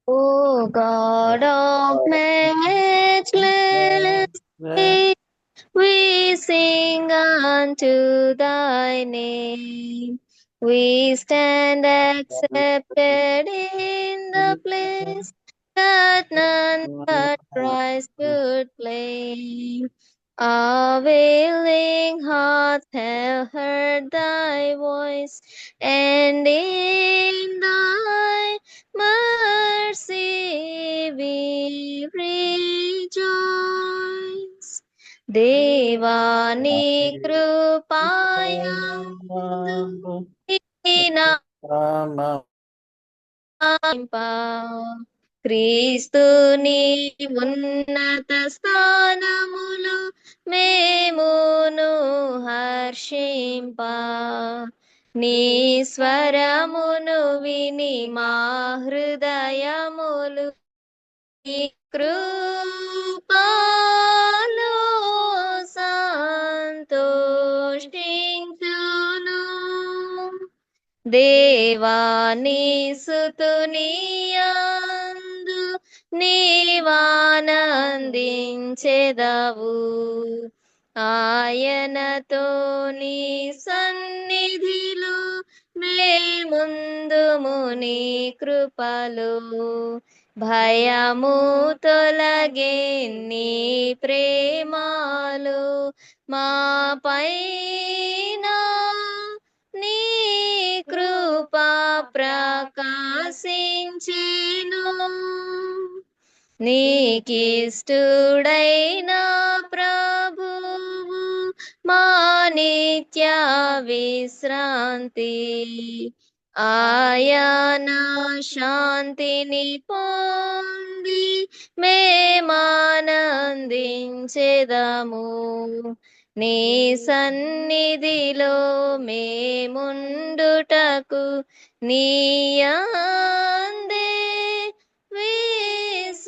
O God of matchless grace, we sing unto thy name. We stand accepted in the place that none but Christ could claim. Our willing hearts have heard thy voice, and in thy mercy we rejoice. దేవా నీ కృపాయందు క్రీస్తుని ఉన్నత స్థానములు మేమును హర్షింప నీ స్వరమును విని మా హృదయములు నీ కృపలో సంతోషించును. దేవా నీ సుతునియందు నీవానందించెదవు. ఆయనతో నీ సన్నిధిలో మేముందుము నీ కృపలో. భయము తొలగే నీ ప్రేమలో మా పైన నీ కృపా ప్రకాశించెను. నీకిష్టుడైన ప్రభువు మా నిత్య విశ్రాంతి. ఆయన శాంతిని పొంది మేమానందించెదము. నీ సన్నిధిలో మేముండుటకు నీయందే విశ్వాసించెదము.